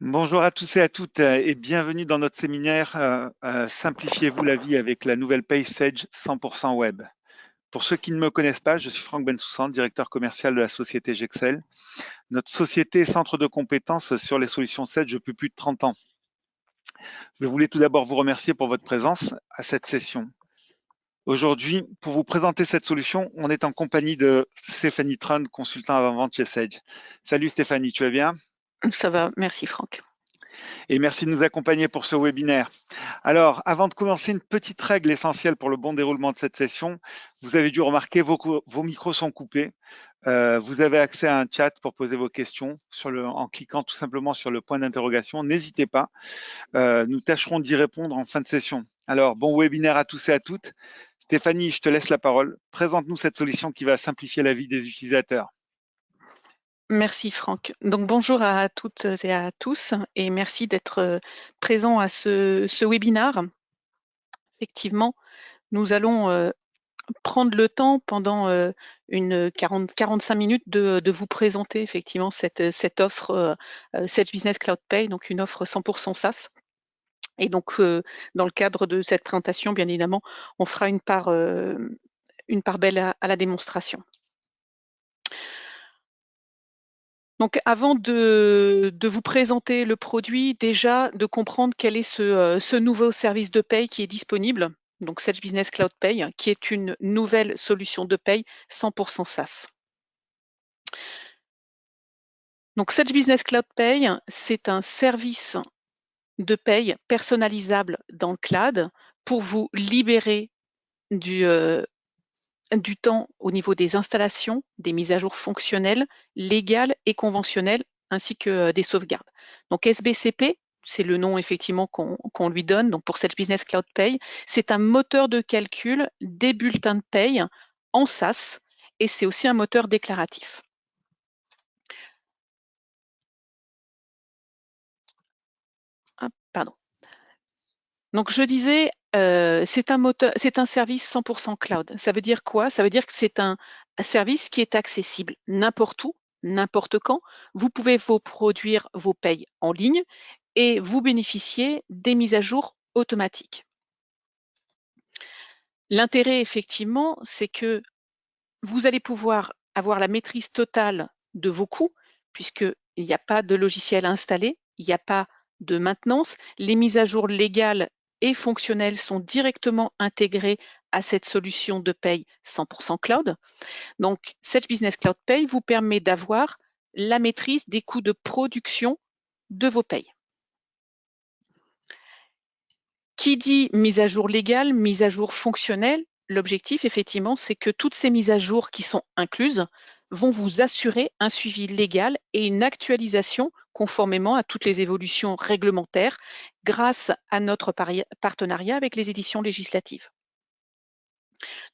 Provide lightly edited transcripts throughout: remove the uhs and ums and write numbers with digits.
Bonjour à tous et à toutes et bienvenue dans notre séminaire Simplifiez-vous la vie avec la nouvelle Paye Sage 100% web. Pour ceux qui ne me connaissent pas, je suis Franck Bensoussan, directeur commercial de la société Gexcel. Notre société est centre de compétences sur les solutions Sage depuis plus de 30 ans. Je voulais tout d'abord vous remercier pour votre présence à cette session. Aujourd'hui, pour vous présenter cette solution, on est en compagnie de Stéphanie Trun, consultant avant-vente chez Sage. Salut Stéphanie, tu vas bien? Ça va, merci Franck. Et merci de nous accompagner pour ce webinaire. Alors, avant de commencer, une petite règle essentielle pour le bon déroulement de cette session. Vous avez dû remarquer, vos micros sont coupés. Vous avez accès à un chat pour poser vos questions en cliquant tout simplement sur le point d'interrogation. N'hésitez pas, nous tâcherons d'y répondre en fin de session. Alors, bon webinaire à tous et à toutes. Stéphanie, je te laisse la parole. Présente-nous cette solution qui va simplifier la vie des utilisateurs. Merci Franck. Donc bonjour à toutes et à tous et merci d'être présent à ce webinaire. Effectivement, nous allons prendre le temps pendant une 45 minutes de vous présenter effectivement cette offre Sage Business Cloud Pay, donc une offre 100% SaaS. Et donc dans le cadre de cette présentation, bien évidemment, on fera une part belle à la démonstration. Donc avant de vous présenter le produit, déjà de comprendre quel est ce nouveau service de paye qui est disponible, donc Sage Business Cloud Pay, qui est une nouvelle solution de paye 100% SaaS. Donc Sage Business Cloud Pay, c'est un service de paye personnalisable dans le cloud pour vous libérer du temps au niveau des installations, des mises à jour fonctionnelles, légales et conventionnelles, ainsi que des sauvegardes. Donc SBCP, c'est le nom effectivement qu'on lui donne, donc pour Sage Business Cloud Pay, c'est un moteur de calcul des bulletins de paye en SaaS et c'est aussi un moteur déclaratif. Ah, pardon. Donc je disais, c'est un service 100% cloud. Ça veut dire quoi? Ça veut dire que c'est un service qui est accessible n'importe où, n'importe quand. Vous pouvez vous produire vos payes en ligne et vous bénéficiez des mises à jour automatiques. L'intérêt, effectivement, c'est que vous allez pouvoir avoir la maîtrise totale de vos coûts, puisqu'il n'y a pas de logiciel à installer, il n'y a pas de maintenance. Les mises à jour légales et fonctionnelles sont directement intégrées à cette solution de paye 100% cloud. Donc, cette Business Cloud Pay vous permet d'avoir la maîtrise des coûts de production de vos payes. Qui dit mise à jour légale, mise à jour fonctionnelle, l'objectif, effectivement, c'est que toutes ces mises à jour qui sont incluses vont vous assurer un suivi légal et une actualisation conformément à toutes les évolutions réglementaires grâce à notre partenariat avec les éditions législatives.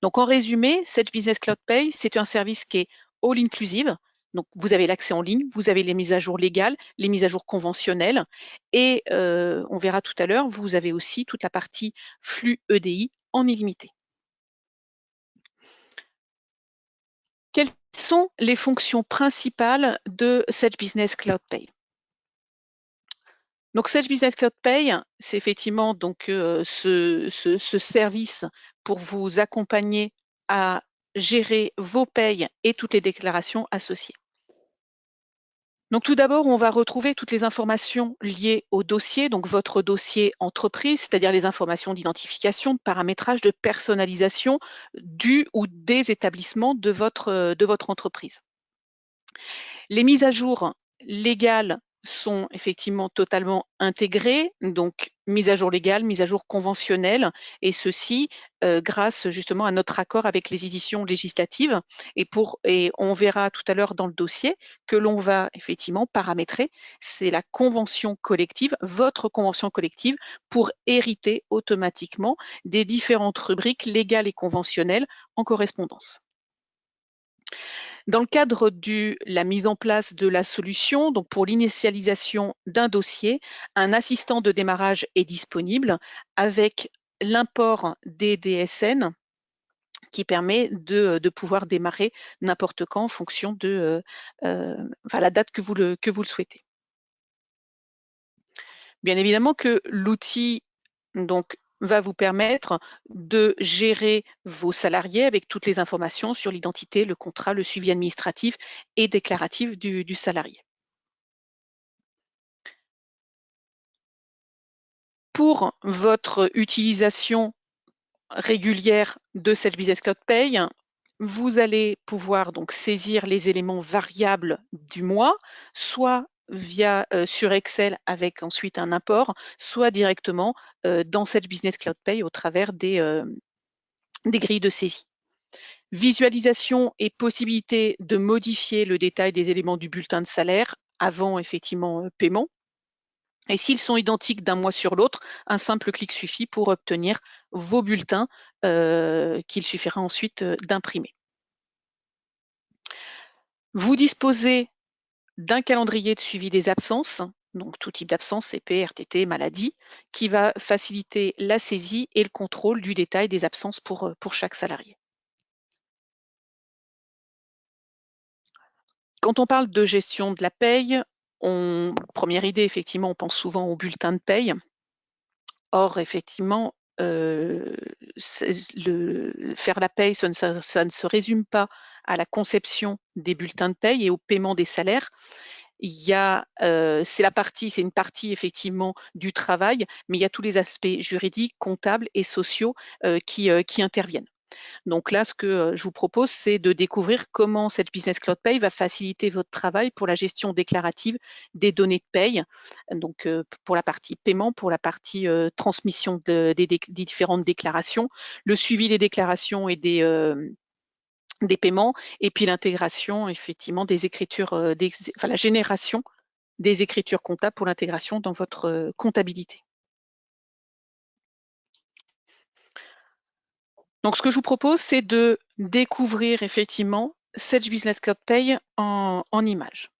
Donc, en résumé, cette Business Cloud Pay, c'est un service qui est all-inclusive. Donc, vous avez l'accès en ligne, vous avez les mises à jour légales, les mises à jour conventionnelles et on verra tout à l'heure, vous avez aussi toute la partie flux EDI en illimité. Quelles sont les fonctions principales de Sage Business Cloud Pay? Donc, Sage Business Cloud Pay, c'est effectivement donc ce service pour vous accompagner à gérer vos payes et toutes les déclarations associées. Donc tout d'abord, on va retrouver toutes les informations liées au dossier, donc votre dossier entreprise, c'est-à-dire les informations d'identification, de paramétrage, de personnalisation du ou des établissements de votre entreprise. Les mises à jour légales sont effectivement totalement intégrées, donc mise à jour légale, mise à jour conventionnelle, et ceci grâce justement à notre accord avec les éditions législatives. Et on verra tout à l'heure dans le dossier que l'on va effectivement paramétrer, c'est la convention collective, votre convention collective, pour hériter automatiquement des différentes rubriques légales et conventionnelles en correspondance. Dans le cadre de la mise en place de la solution, donc pour l'initialisation d'un dossier, un assistant de démarrage est disponible avec l'import des DSN qui permet de pouvoir démarrer n'importe quand en fonction de la date que vous le souhaitez. Bien évidemment que l'outil donc va vous permettre de gérer vos salariés avec toutes les informations sur l'identité, le contrat, le suivi administratif et déclaratif du salarié. Pour votre utilisation régulière de Sage Business Cloud Pay, vous allez pouvoir donc saisir les éléments variables du mois, soit via sur Excel avec ensuite un import, soit directement dans Sage Business Cloud Pay au travers des grilles de saisie. Visualisation et possibilité de modifier le détail des éléments du bulletin de salaire avant effectivement paiement. Et s'ils sont identiques d'un mois sur l'autre, un simple clic suffit pour obtenir vos bulletins qu'il suffira ensuite d'imprimer. Vous disposez d'un calendrier de suivi des absences, donc tout type d'absence, CP, RTT, maladie, qui va faciliter la saisie et le contrôle du détail des absences pour chaque salarié. Quand on parle de gestion de la paye, première idée, effectivement, on pense souvent au bulletin de paye. Or, effectivement, faire la paye, ça ne se résume pas à la conception des bulletins de paye et au paiement des salaires. Il y a, c'est une partie effectivement du travail, mais il y a tous les aspects juridiques, comptables et sociaux qui interviennent. Donc là, ce que je vous propose, c'est de découvrir comment cette Business Cloud Pay va faciliter votre travail pour la gestion déclarative des données de paye. Donc pour la partie paiement, pour la partie transmission des différentes déclarations, le suivi des déclarations et des paiements, et puis l'intégration effectivement des écritures, la génération des écritures comptables pour l'intégration dans votre comptabilité. Donc, ce que je vous propose, c'est de découvrir effectivement Sage Business Cloud Pay en images.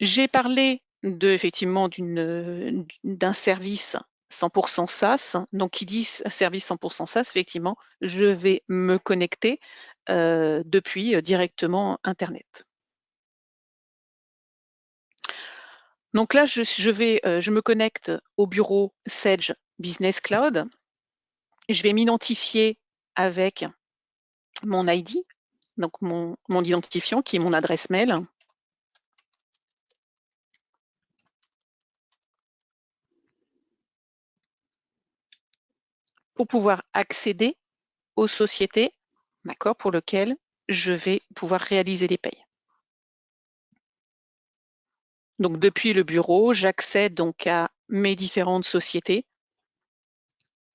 J'ai parlé effectivement d'un service 100% SaaS. Donc, qui dit service 100% SaaS, effectivement, je vais me connecter depuis directement Internet. Donc là, je me connecte au bureau Sage Business Cloud. Je vais m'identifier avec mon ID, donc mon identifiant qui est mon adresse mail. Pour pouvoir accéder aux sociétés, d'accord, pour lesquelles je vais pouvoir réaliser les payes. Donc depuis le bureau, j'accède donc à mes différentes sociétés,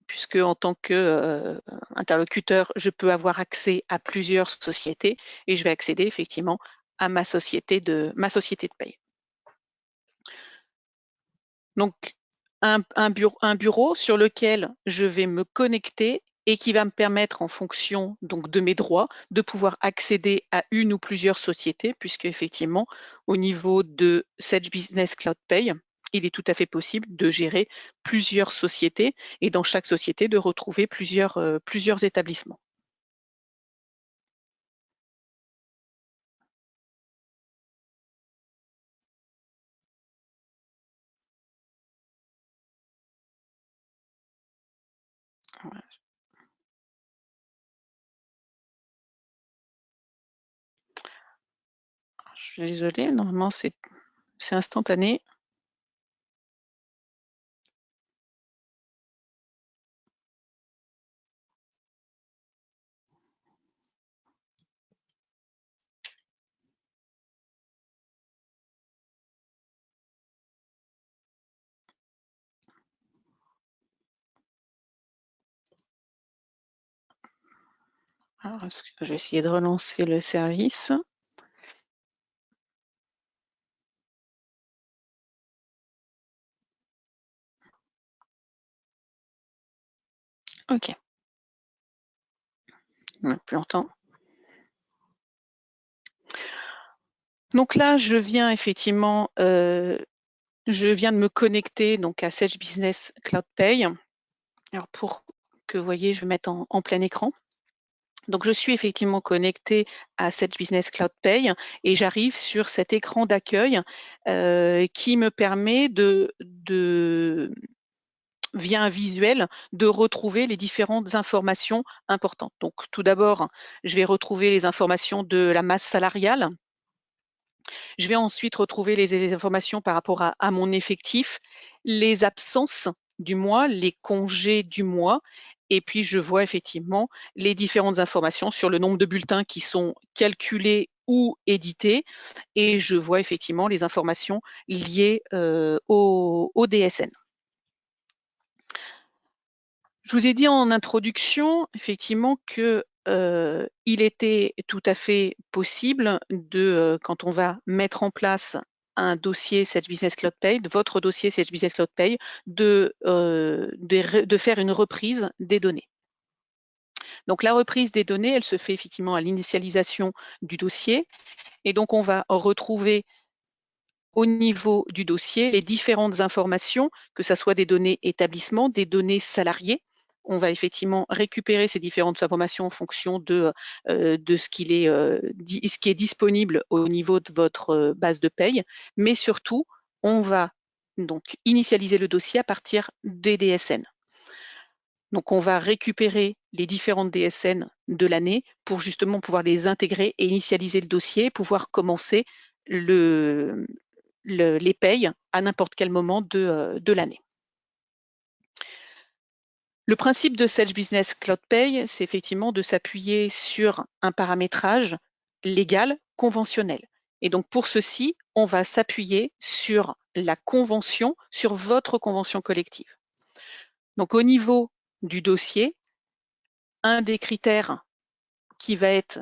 puisque en tant qu'interlocuteur, je peux avoir accès à plusieurs sociétés et je vais accéder effectivement à ma société de paye. Donc un bureau sur lequel je vais me connecter et qui va me permettre, en fonction donc de mes droits, de pouvoir accéder à une ou plusieurs sociétés, puisque effectivement, au niveau de Sage Business Cloud Pay, il est tout à fait possible de gérer plusieurs sociétés et dans chaque société de retrouver plusieurs établissements. Voilà. Je suis désolée, normalement c'est instantané. Alors, je vais essayer de relancer le service. OK. Plus longtemps. Donc là, je viens effectivement, je viens de me connecter donc à Sage Business Cloud Pay. Alors pour que vous voyez, je vais mettre en plein écran. Donc, je suis effectivement connectée à Sage Business Cloud Pay et j'arrive sur cet écran d'accueil qui me permet via un visuel, de retrouver les différentes informations importantes. Donc, tout d'abord, je vais retrouver les informations de la masse salariale. Je vais ensuite retrouver les informations par rapport à mon effectif, les absences du mois, les congés du mois, et puis je vois effectivement les différentes informations sur le nombre de bulletins qui sont calculés ou édités, et je vois effectivement les informations liées au DSN. Je vous ai dit en introduction, effectivement, que il était tout à fait possible quand on va mettre en place un dossier Sage Business Cloud Pay, votre dossier Sage Business Cloud Pay, de faire une reprise des données. Donc la reprise des données, elle se fait effectivement à l'initialisation du dossier, et donc on va retrouver au niveau du dossier les différentes informations, que ce soit des données établissements, des données salariés. On va effectivement récupérer ces différentes informations en fonction de ce qui est disponible au niveau de votre base de paye, mais surtout, on va donc initialiser le dossier à partir des DSN. Donc, on va récupérer les différentes DSN de l'année pour justement pouvoir les intégrer et initialiser le dossier, pouvoir commencer les payes à n'importe quel moment de l'année. Le principe de Sage Business Cloud Pay, c'est effectivement de s'appuyer sur un paramétrage légal conventionnel. Et donc pour ceci, on va s'appuyer sur la convention, sur votre convention collective. Donc au niveau du dossier, un des critères qui va être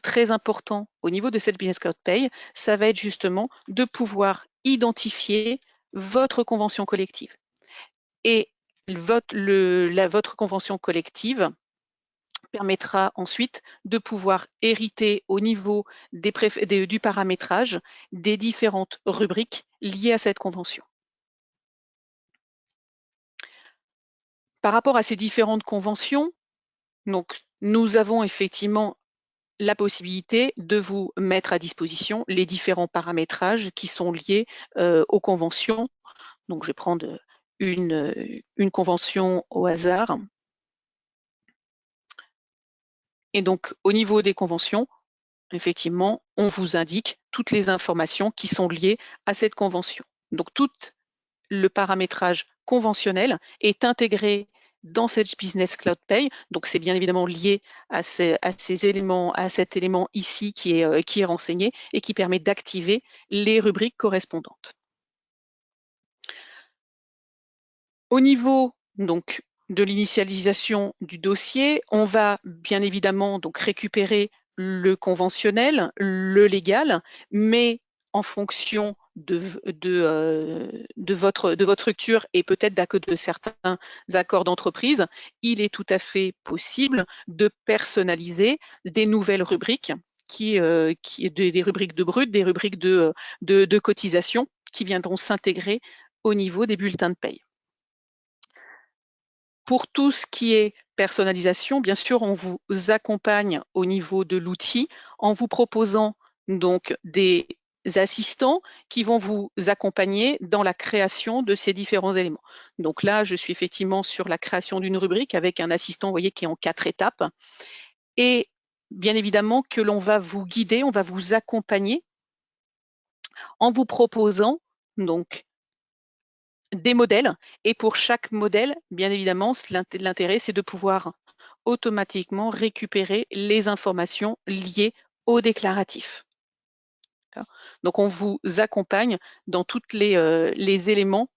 très important au niveau de cette Business Cloud Pay, ça va être justement de pouvoir identifier votre convention collective. Et votre convention collective permettra ensuite de pouvoir hériter au niveau du paramétrage des différentes rubriques liées à cette convention. Par rapport à ces différentes conventions, donc, nous avons effectivement la possibilité de vous mettre à disposition les différents paramétrages qui sont liés aux conventions. Donc, je vais prendre une convention au hasard. Et donc, au niveau des conventions, effectivement, on vous indique toutes les informations qui sont liées à cette convention. Donc, tout le paramétrage conventionnel est intégré dans Sage Business Cloud Pay. Donc, c'est bien évidemment lié à cet élément ici qui est renseigné et qui permet d'activer les rubriques correspondantes. Au niveau donc de l'initialisation du dossier, on va bien évidemment donc récupérer le conventionnel, le légal, mais en fonction de votre structure et peut-être de certains accords d'entreprise, il est tout à fait possible de personnaliser des nouvelles rubriques des rubriques de brut, des rubriques de cotisation qui viendront s'intégrer au niveau des bulletins de paye. Pour tout ce qui est personnalisation, bien sûr, on vous accompagne au niveau de l'outil en vous proposant donc des assistants qui vont vous accompagner dans la création de ces différents éléments. Donc là, je suis effectivement sur la création d'une rubrique avec un assistant, vous voyez, qui est en 4 étapes. Et bien évidemment que l'on va vous guider, on va vous accompagner en vous proposant donc des modèles, et pour chaque modèle, bien évidemment, l'intérêt, c'est de pouvoir automatiquement récupérer les informations liées au déclaratif. Donc, on vous accompagne dans tous les éléments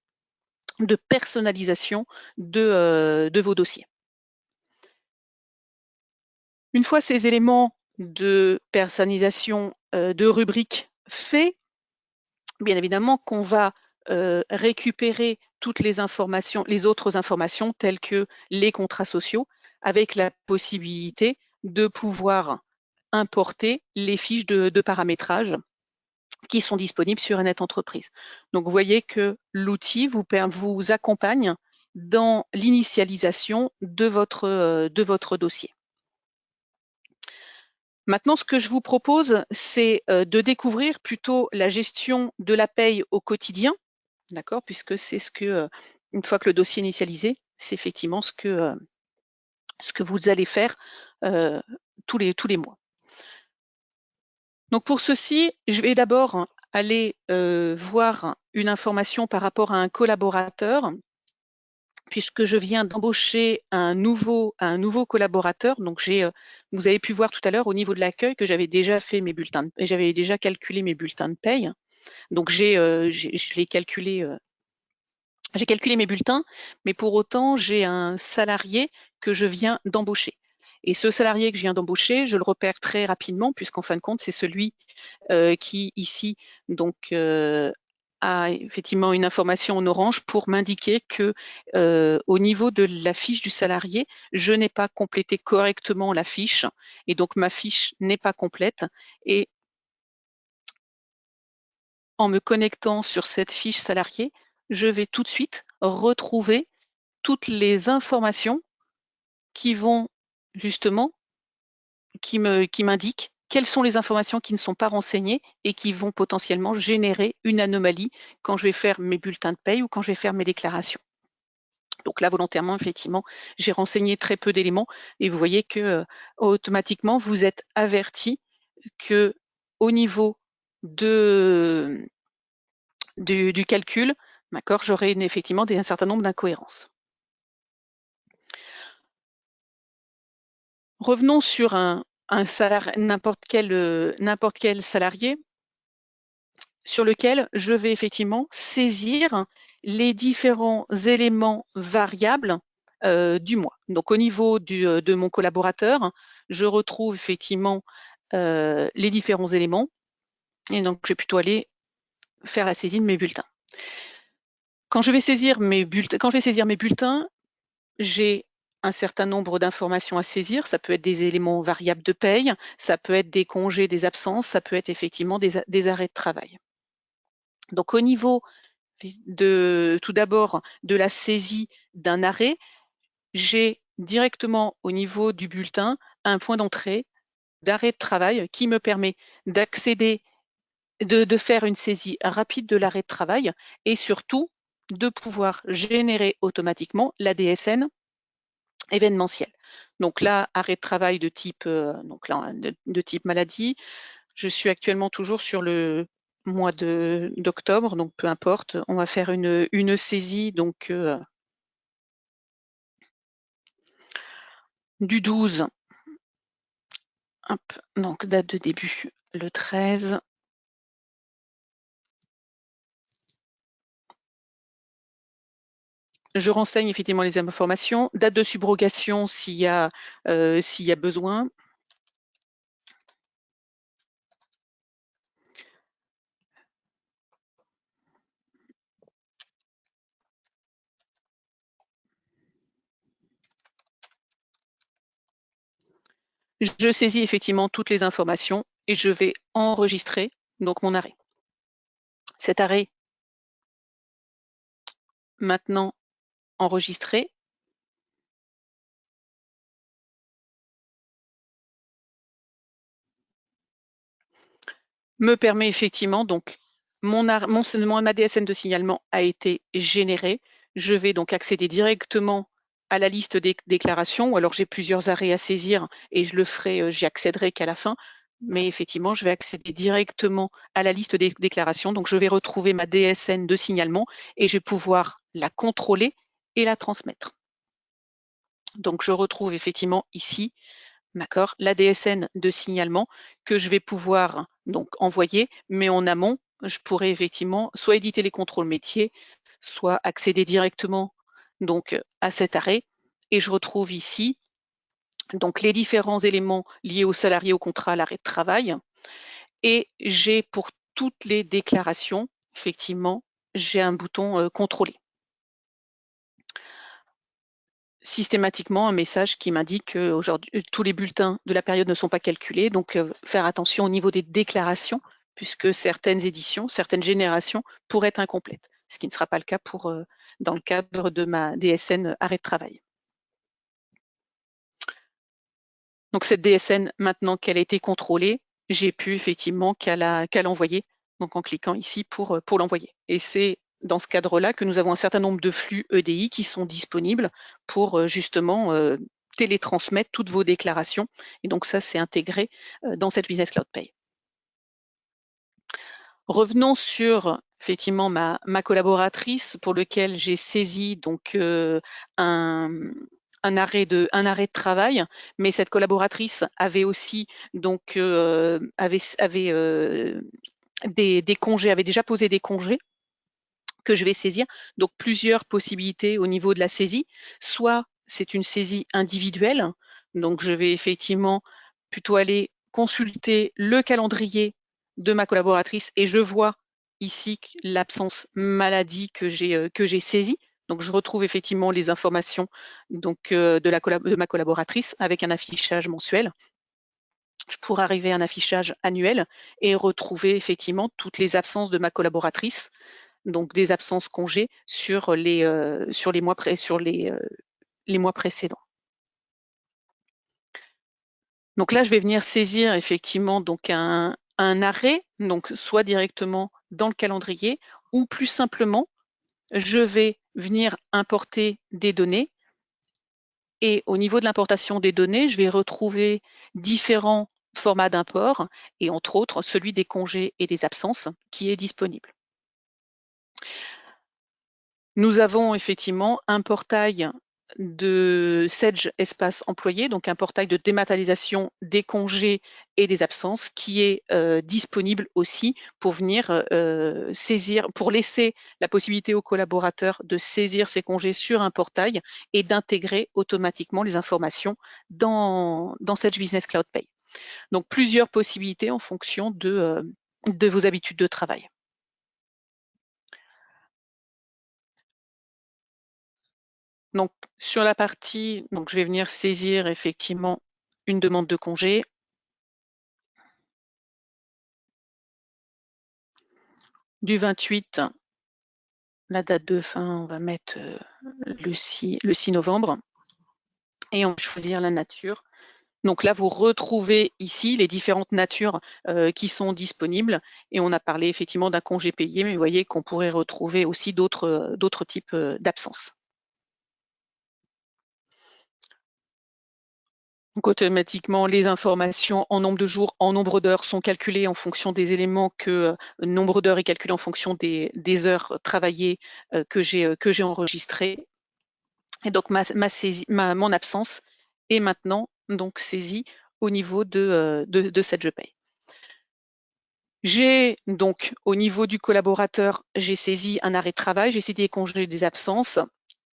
de personnalisation de vos dossiers. Une fois ces éléments de personnalisation de rubriques faits, bien évidemment qu'on va récupérer toutes les autres informations telles que les contrats sociaux, avec la possibilité de pouvoir importer les fiches de paramétrage qui sont disponibles sur Net Entreprise. Donc, vous voyez que l'outil vous accompagne dans l'initialisation de votre dossier. Maintenant, ce que je vous propose, c'est de découvrir plutôt la gestion de la paye au quotidien, d'accord, puisque c'est ce que, une fois que le dossier est initialisé, c'est effectivement ce que vous allez faire tous les mois. Donc pour ceci, je vais d'abord aller voir une information par rapport à un collaborateur, puisque je viens d'embaucher un nouveau collaborateur. Donc vous avez pu voir tout à l'heure au niveau de l'accueil que j'avais déjà fait mes bulletins, j'avais déjà calculé mes bulletins de paye. Donc je l'ai calculé. J'ai calculé mes bulletins, mais pour autant, j'ai un salarié que je viens d'embaucher. Et ce salarié que je viens d'embaucher, je le repère très rapidement, puisqu'en fin de compte, c'est celui qui, ici, donc, a effectivement une information en orange pour m'indiquer que au niveau de la fiche du salarié, je n'ai pas complété correctement la fiche, et donc ma fiche n'est pas complète. Et en me connectant sur cette fiche salarié, je vais tout de suite retrouver toutes les informations qui vont justement, qui m'indiquent quelles sont les informations qui ne sont pas renseignées et qui vont potentiellement générer une anomalie quand je vais faire mes bulletins de paye ou quand je vais faire mes déclarations. Donc là, volontairement, effectivement, j'ai renseigné très peu d'éléments et vous voyez que automatiquement, vous êtes averti que au niveau du calcul, d'accord, j'aurai effectivement un certain nombre d'incohérences. Revenons sur n'importe quel salarié sur lequel je vais effectivement saisir les différents éléments variables du mois. Donc au niveau de mon collaborateur, je retrouve effectivement les différents éléments et donc je vais plutôt aller faire la saisie de mes bulletins. Quand je vais saisir mes bulletins, j'ai un certain nombre d'informations à saisir. Ça peut être des éléments variables de paye, ça peut être des congés, des absences, ça peut être effectivement des arrêts de travail. Donc au niveau tout d'abord de la saisie d'un arrêt, j'ai directement au niveau du bulletin un point d'entrée d'arrêt de travail qui me permet d'accéder, de faire une saisie rapide de l'arrêt de travail et surtout de pouvoir générer automatiquement la DSN événementielle. Donc là, arrêt de travail de type, de type maladie. Je suis actuellement toujours sur le mois d'octobre, donc peu importe. On va faire une saisie donc du 12. Hop, donc date de début le 13. Je renseigne effectivement les informations. Date de subrogation s'il y a besoin. Je saisis effectivement toutes les informations et je vais enregistrer donc mon arrêt. Cet arrêt maintenant enregistré me permet effectivement donc mon ADSN de signalement a été généré. Je vais donc accéder directement à la liste des déclarations, ou alors j'ai plusieurs arrêts à saisir et je le ferai, j'y accéderai qu'à la fin. Mais effectivement, je vais accéder directement à la liste des déclarations. Donc, je vais retrouver ma DSN de signalement et je vais pouvoir la contrôler et la transmettre. Donc, je retrouve effectivement ici, d'accord, la DSN de signalement que je vais pouvoir donc envoyer, mais en amont, je pourrais effectivement soit éditer les contrôles métiers, soit accéder directement donc à cet arrêt. Et je retrouve ici donc les différents éléments liés au salarié, au contrat, à l'arrêt de travail. Et j'ai pour toutes les déclarations, effectivement, j'ai un bouton contrôler. Systématiquement un message qui m'indique que aujourd'hui tous les bulletins de la période ne sont pas calculés, donc faire attention au niveau des déclarations, puisque certaines éditions, certaines générations pourraient être incomplètes, ce qui ne sera pas le cas dans le cadre de ma DSN arrêt de travail. Donc cette DSN, maintenant qu'elle a été contrôlée, j'ai pu effectivement qu'à l'envoyer, donc en cliquant ici pour l'envoyer. Et c'est dans ce cadre-là que nous avons un certain nombre de flux EDI qui sont disponibles pour justement télétransmettre toutes vos déclarations. Et donc ça, c'est intégré dans cette Business Cloud Pay. Revenons sur effectivement ma collaboratrice pour lequel j'ai saisi donc un arrêt de travail, mais cette collaboratrice avait aussi donc des congés, avait déjà posé des congés que je vais saisir. Donc plusieurs possibilités au niveau de la saisie. Soit c'est une saisie individuelle, donc je vais effectivement plutôt aller consulter le calendrier de ma collaboratrice et je vois ici l'absence maladie que j'ai saisie. Donc je retrouve effectivement les informations donc, de ma collaboratrice avec un affichage mensuel. Je pourrais arriver à un affichage annuel et retrouver effectivement toutes les absences de ma collaboratrice, donc des absences congés sur les mois précédents. Donc là, je vais venir saisir effectivement donc un arrêt, donc soit directement dans le calendrier ou plus simplement, je vais venir importer des données et au niveau de l'importation des données, je vais retrouver différents formats d'import et entre autres celui des congés et des absences qui est disponible. Nous avons effectivement un portail de Sage Espace Employé, donc un portail de dématérialisation des congés et des absences qui est disponible aussi pour venir saisir, pour laisser la possibilité aux collaborateurs de saisir ces congés sur un portail et d'intégrer automatiquement les informations dans Sage Business Cloud Pay. Donc plusieurs possibilités en fonction de vos habitudes de travail. Donc, sur la partie, donc je vais venir saisir effectivement une demande de congé. Du 28, la date de fin, on va mettre le 6 novembre. Et on va choisir la nature. Donc là, vous retrouvez ici les différentes natures qui sont disponibles. Et on a parlé effectivement d'un congé payé, mais vous voyez qu'on pourrait retrouver aussi d'autres types d'absences. Donc automatiquement, les informations en nombre de jours, en nombre d'heures sont calculées en fonction des éléments que nombre d'heures est calculé en fonction des heures travaillées que j'ai enregistrées. Et donc mon absence est maintenant donc saisie au niveau de cette Pay. J'ai donc au niveau du collaborateur, j'ai saisi un arrêt de travail, j'ai saisi des congés, des absences,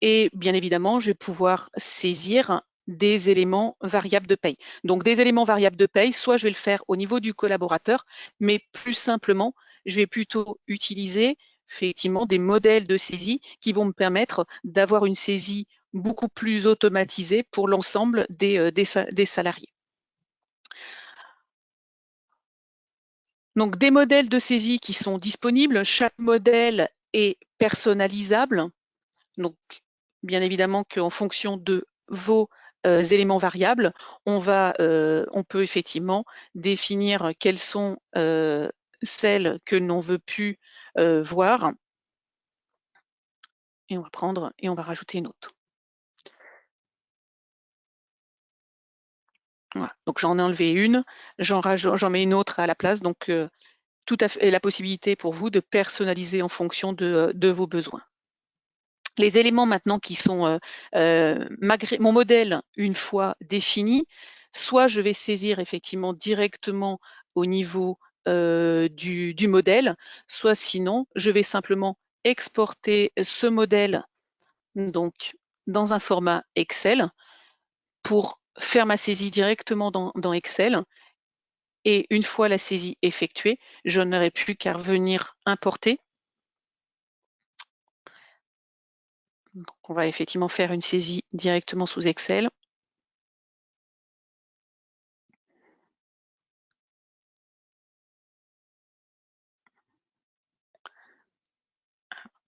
et bien évidemment, je vais pouvoir saisir des éléments variables de paye. Donc des éléments variables de paye, soit je vais le faire au niveau du collaborateur, mais plus simplement, je vais plutôt utiliser effectivement des modèles de saisie qui vont me permettre d'avoir une saisie beaucoup plus automatisée pour l'ensemble des salariés. Donc des modèles de saisie qui sont disponibles, chaque modèle est personnalisable. Donc bien évidemment qu'en fonction de vos éléments variables, on peut effectivement définir quelles sont celles que l'on veut plus voir. Et on va prendre et on va rajouter une autre. Voilà. Donc j'en ai enlevé une, j'en mets une autre à la place. Donc tout à fait la possibilité pour vous de personnaliser en fonction de vos besoins. Les éléments maintenant qui sont malgré mon modèle, une fois défini, soit je vais saisir effectivement directement au niveau du modèle, soit sinon je vais simplement exporter ce modèle donc dans un format Excel pour faire ma saisie directement dans Excel. Et une fois la saisie effectuée, je n'aurai plus qu'à revenir importer. Donc, on va effectivement faire une saisie directement sous Excel.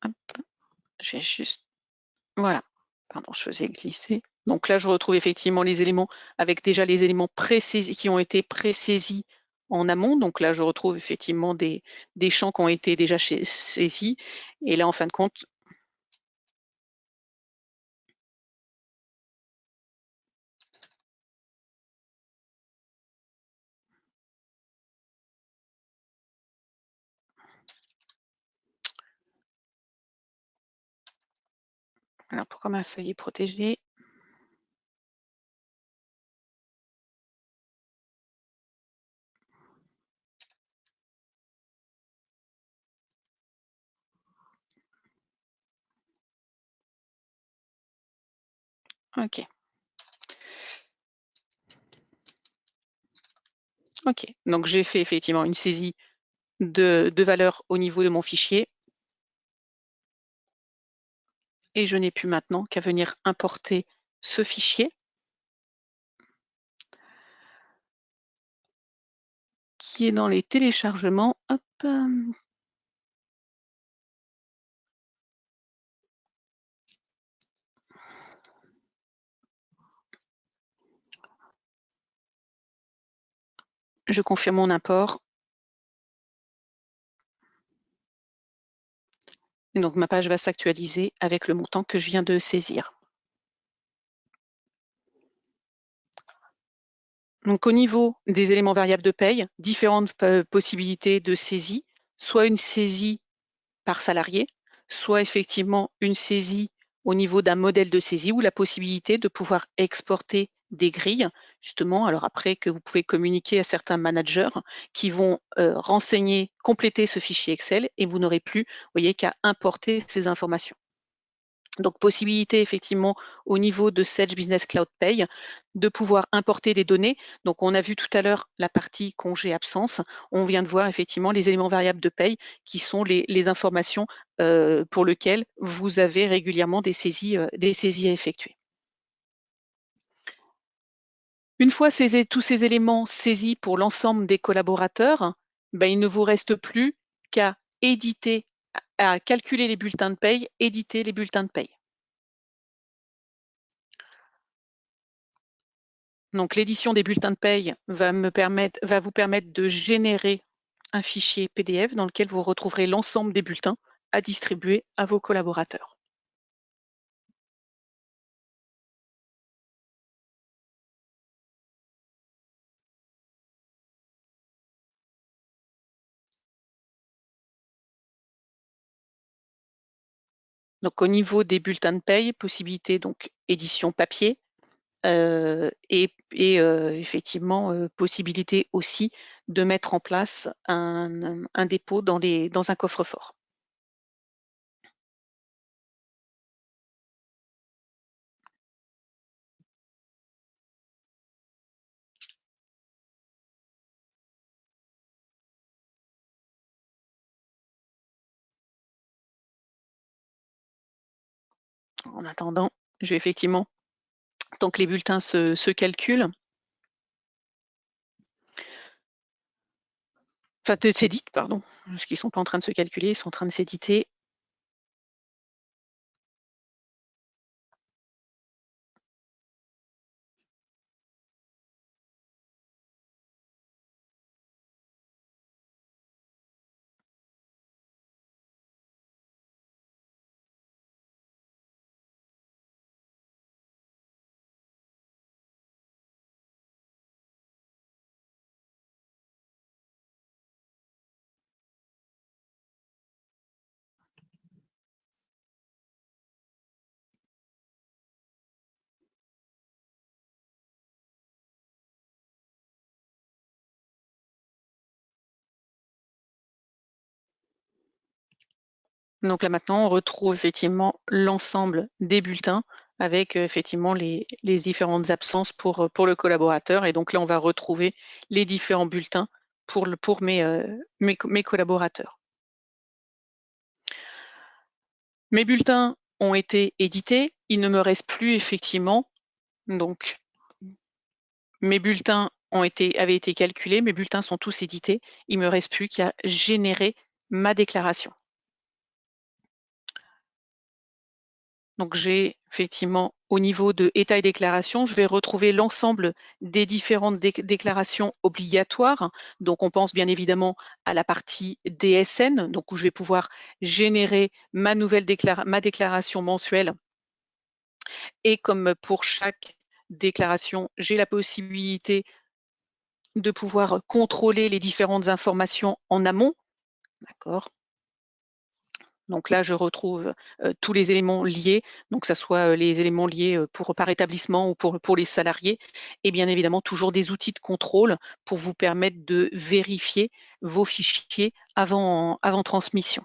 Hop, j'ai juste, voilà, pardon, je faisais glisser. Donc là, je retrouve effectivement les éléments avec déjà les éléments présaisis qui ont été pré-saisis en amont. Donc là, je retrouve effectivement des champs qui ont été déjà saisis. Et là, en fin de compte, alors pourquoi ma feuille est protégée? OK. OK. Donc j'ai fait effectivement une saisie de valeurs au niveau de mon fichier. Et je n'ai plus maintenant qu'à venir importer ce fichier qui est dans les téléchargements. Hop. Je confirme mon import. Et donc ma page va s'actualiser avec le montant que je viens de saisir. Donc au niveau des éléments variables de paye, différentes possibilités de saisie, soit une saisie par salarié, soit effectivement une saisie au niveau d'un modèle de saisie ou la possibilité de pouvoir exporter des grilles, justement, alors après que vous pouvez communiquer à certains managers qui vont renseigner, compléter ce fichier Excel et vous n'aurez plus, vous voyez, qu'à importer ces informations. Donc, possibilité effectivement au niveau de Sage Business Cloud Pay de pouvoir importer des données. Donc, on a vu tout à l'heure la partie congé-absence. On vient de voir effectivement les éléments variables de paye qui sont les informations pour lesquelles vous avez régulièrement des saisies à effectuer. Une fois tous ces éléments saisis pour l'ensemble des collaborateurs, ben, il ne vous reste plus qu'à éditer, à calculer les bulletins de paye, éditer les bulletins de paye. Donc l'édition des bulletins de paye va vous permettre de générer un fichier PDF dans lequel vous retrouverez l'ensemble des bulletins à distribuer à vos collaborateurs. Donc au niveau des bulletins de paye, possibilité donc édition papier et effectivement possibilité aussi de mettre en place un dépôt dans un coffre-fort. En attendant, je vais effectivement, tant que les bulletins se calculent, enfin s'éditent, pardon, parce qu'ils ne sont pas en train de se calculer, ils sont en train de s'éditer. Donc là maintenant, on retrouve effectivement l'ensemble des bulletins avec effectivement les différentes absences pour le collaborateur. Et donc là, on va retrouver les différents bulletins pour mes collaborateurs. Mes bulletins ont été édités. Il ne me reste plus effectivement, donc mes bulletins avaient été calculés, mes bulletins sont tous édités. Il ne me reste plus qu'à générer ma déclaration. Donc j'ai effectivement au niveau de état et déclaration, je vais retrouver l'ensemble des différentes déclarations obligatoires. Donc on pense bien évidemment à la partie DSN, donc où je vais pouvoir générer ma déclaration mensuelle. Et comme pour chaque déclaration, j'ai la possibilité de pouvoir contrôler les différentes informations en amont. D'accord. Donc là, je retrouve tous les éléments liés, donc que ce soit les éléments liés par établissement ou pour les salariés, et bien évidemment toujours des outils de contrôle pour vous permettre de vérifier vos fichiers avant transmission.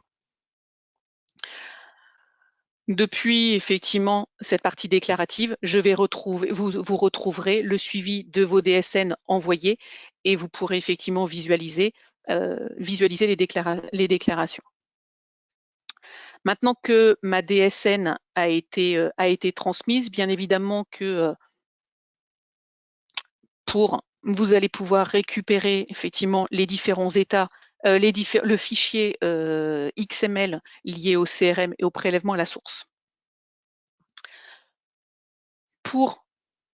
Depuis effectivement cette partie déclarative, vous retrouverez le suivi de vos DSN envoyés et vous pourrez effectivement visualiser les déclarations. Maintenant que ma DSN a été transmise, bien évidemment que vous allez pouvoir récupérer effectivement les différents états, le fichier XML lié au CRM et au prélèvement à la source. Pour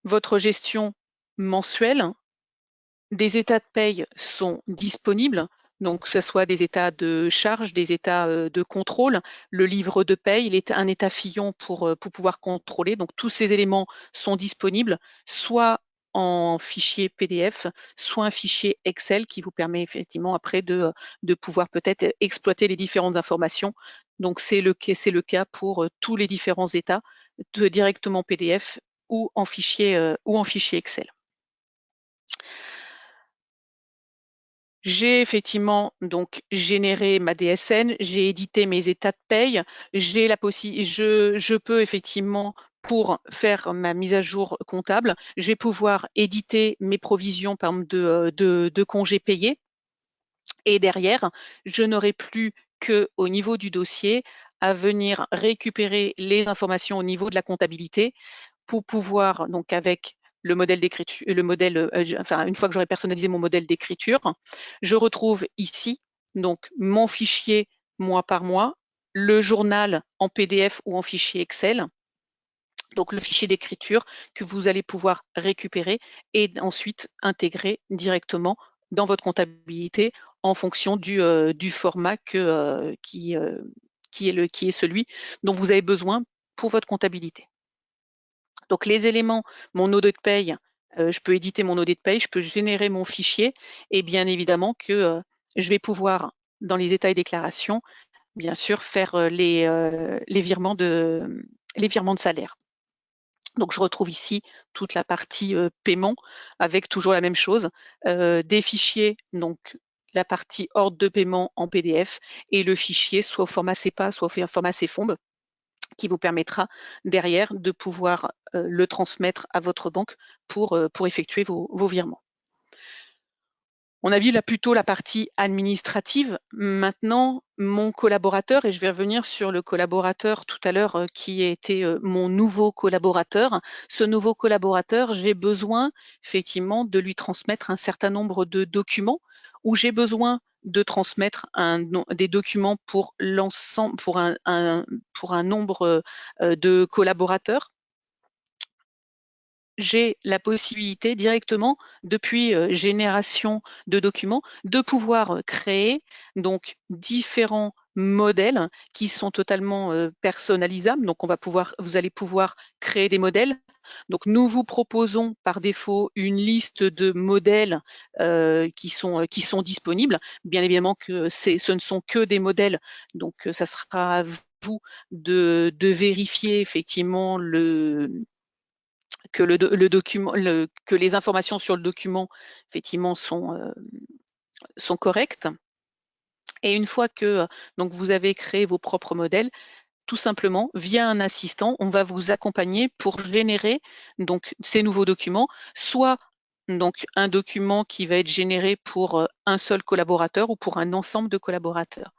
votre gestion mensuelle, des états de paye sont disponibles, donc que ce soit des états de charge, des états de contrôle, le livre de paye, un état Fillon pour pouvoir contrôler. Donc tous ces éléments sont disponibles, soit en fichier PDF, soit un fichier Excel qui vous permet effectivement après de pouvoir peut-être exploiter les différentes informations. Donc c'est le cas pour tous les différents états, directement PDF ou en fichier Excel. J'ai effectivement donc généré ma DSN, j'ai édité mes états de paye, je peux effectivement, pour faire ma mise à jour comptable, je vais pouvoir éditer mes provisions par exemple de congés payés. Et derrière, je n'aurai plus qu'au niveau du dossier à venir récupérer les informations au niveau de la comptabilité pour pouvoir, donc avec le modèle d'écriture, une fois que j'aurai personnalisé mon modèle d'écriture, je retrouve ici donc mon fichier mois par mois, le journal en PDF ou en fichier Excel, donc le fichier d'écriture que vous allez pouvoir récupérer et ensuite intégrer directement dans votre comptabilité en fonction du format qui est celui dont vous avez besoin pour votre comptabilité. Donc les éléments, mon audit de paye, je peux éditer mon audit de paye, je peux générer mon fichier et bien évidemment que je vais pouvoir, dans les états et déclarations, bien sûr, faire les virements de salaire. Donc je retrouve ici toute la partie paiement avec toujours la même chose, des fichiers, donc la partie ordre de paiement en PDF et le fichier soit au format CEPA, soit au format CFOMB, qui vous permettra derrière de pouvoir le transmettre à votre banque pour effectuer vos virements. On a vu là plutôt la partie administrative. Maintenant, mon collaborateur, et je vais revenir sur le collaborateur tout à l'heure qui a été mon nouveau collaborateur. Ce nouveau collaborateur, j'ai besoin effectivement de lui transmettre un certain nombre de documents où j'ai besoin de transmettre des documents pour l'ensemble, pour un nombre de collaborateurs. J'ai la possibilité directement, depuis génération de documents, de pouvoir créer donc différents modèles qui sont totalement personnalisables. Donc vous allez pouvoir créer des modèles. Donc nous vous proposons par défaut une liste de modèles qui sont disponibles. Bien évidemment que ce ne sont que des modèles, donc ça sera à vous de vérifier effectivement que que les informations sur le document effectivement sont correctes. Et une fois que donc vous avez créé vos propres modèles, tout simplement via un assistant, on va vous accompagner pour générer donc ces nouveaux documents, soit donc un document qui va être généré pour un seul collaborateur ou pour un ensemble de collaborateurs.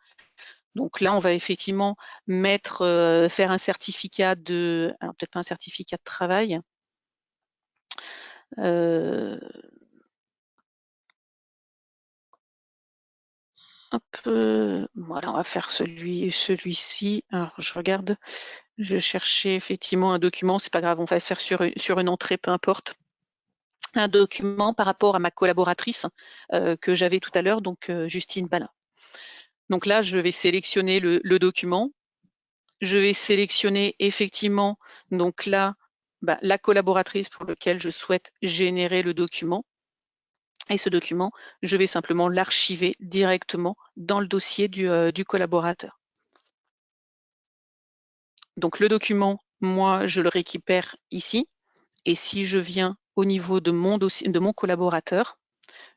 Donc là, on va effectivement faire un certificat alors peut-être pas un certificat de travail. Hop, voilà, on va faire celui-ci. Alors, je regarde, je cherchais effectivement un document, c'est pas grave, on va se faire sur une entrée, peu importe. Un document par rapport à ma collaboratrice que j'avais tout à l'heure, donc Justine Balin. Donc là, je vais sélectionner le document. Je vais sélectionner effectivement, donc là, la collaboratrice pour laquelle je souhaite générer le document. Et ce document, je vais simplement l'archiver directement dans le dossier du collaborateur. Donc le document, moi, je le récupère ici. Et si je viens au niveau de mon dossier, de mon collaborateur,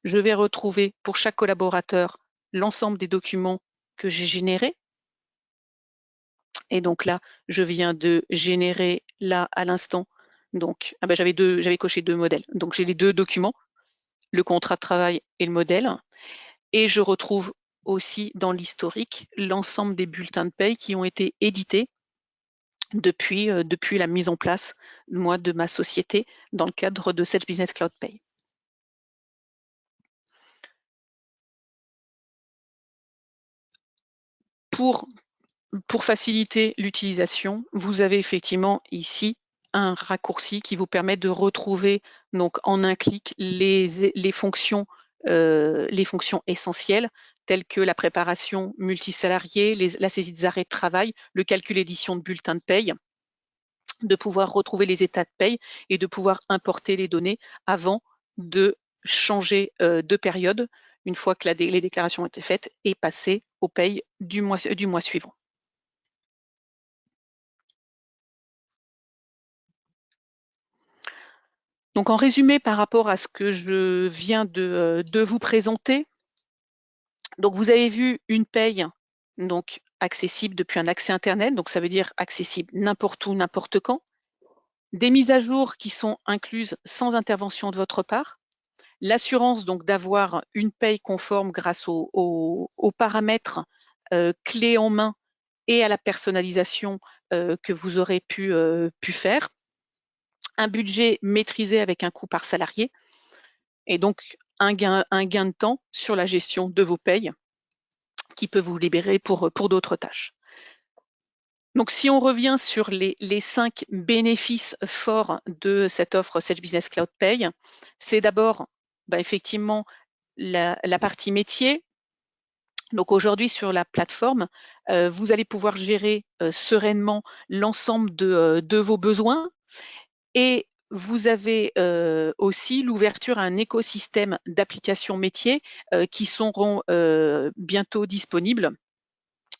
je vais retrouver pour chaque collaborateur l'ensemble des documents que j'ai générés. Et donc là, je viens de générer là à l'instant. Donc, j'avais coché 2 modèles. Donc j'ai les 2 documents, le contrat de travail et le modèle. Et je retrouve aussi dans l'historique l'ensemble des bulletins de paye qui ont été édités depuis la mise en place, moi, de ma société dans le cadre de Sage Business Cloud Pay. Pour faciliter l'utilisation, vous avez effectivement ici un raccourci qui vous permet de retrouver donc en un clic les fonctions essentielles telles que la préparation multisalariée, la saisie des arrêts de travail, le calcul édition de bulletins de paye, de pouvoir retrouver les états de paye et de pouvoir importer les données avant de changer de période une fois que les déclarations ont été faites et passer aux payes du mois suivant. Donc en résumé par rapport à ce que je viens de vous présenter, donc vous avez vu une paye donc accessible depuis un accès Internet, donc ça veut dire accessible n'importe où, n'importe quand, des mises à jour qui sont incluses sans intervention de votre part, l'assurance donc d'avoir une paye conforme grâce aux paramètres clés en main et à la personnalisation que vous aurez pu faire, un budget maîtrisé avec un coût par salarié, et donc un gain de temps sur la gestion de vos payes qui peut vous libérer pour d'autres tâches. Donc si on revient sur les 5 bénéfices forts de cette offre Sage Business Cloud Pay, c'est d'abord effectivement la partie métier. Donc aujourd'hui sur la plateforme, vous allez pouvoir gérer sereinement l'ensemble de vos besoins, et vous avez aussi l'ouverture à un écosystème d'applications métiers qui seront bientôt disponibles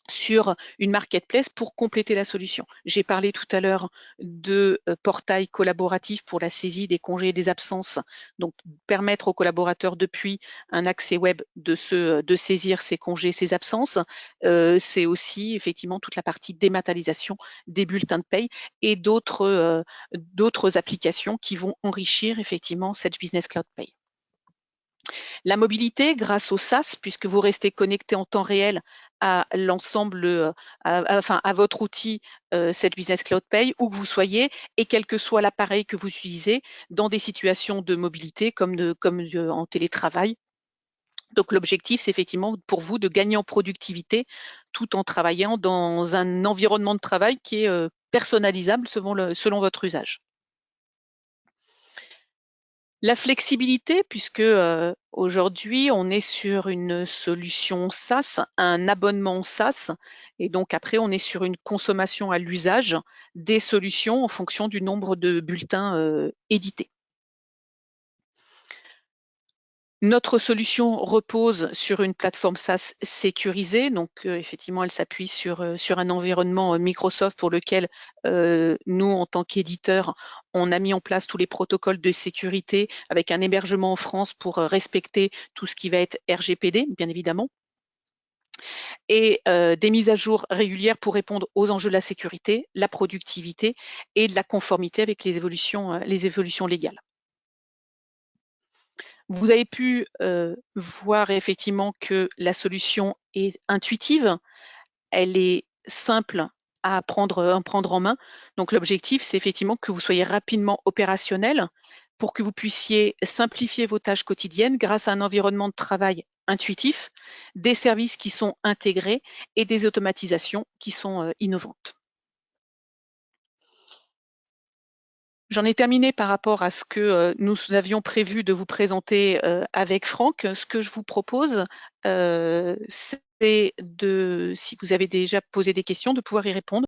sur une marketplace pour compléter la solution. J'ai parlé tout à l'heure de portail collaboratif pour la saisie des congés et des absences, donc permettre aux collaborateurs depuis un accès web de saisir ces congés, ces absences. C'est aussi effectivement toute la partie dématérialisation des bulletins de paye et d'autres applications qui vont enrichir effectivement cette Business Cloud Pay. La mobilité grâce au SaaS, puisque vous restez connecté en temps réel à l'ensemble, à votre outil cette Business Cloud Pay, où que vous soyez, et quel que soit l'appareil que vous utilisez, dans des situations de mobilité comme en télétravail. Donc l'objectif, c'est effectivement pour vous de gagner en productivité tout en travaillant dans un environnement de travail qui est personnalisable selon votre usage. La flexibilité, puisque aujourd'hui, on est sur une solution SaaS, un abonnement SaaS, et donc après, on est sur une consommation à l'usage des solutions en fonction du nombre de bulletins édités. Notre solution repose sur une plateforme SaaS sécurisée, donc effectivement, elle s'appuie sur un environnement Microsoft pour lequel nous, en tant qu'éditeurs, on a mis en place tous les protocoles de sécurité avec un hébergement en France pour respecter tout ce qui va être RGPD, bien évidemment, et des mises à jour régulières pour répondre aux enjeux de la sécurité, la productivité et de la conformité avec les évolutions légales. Vous avez pu voir effectivement que la solution est intuitive, elle est simple à prendre en main. Donc l'objectif, c'est effectivement que vous soyez rapidement opérationnel pour que vous puissiez simplifier vos tâches quotidiennes grâce à un environnement de travail intuitifs, des services qui sont intégrés et des automatisations qui sont innovantes. J'en ai terminé par rapport à ce que nous avions prévu de vous présenter avec Franck. Ce que je vous propose, c'est si vous avez déjà posé des questions, de pouvoir y répondre.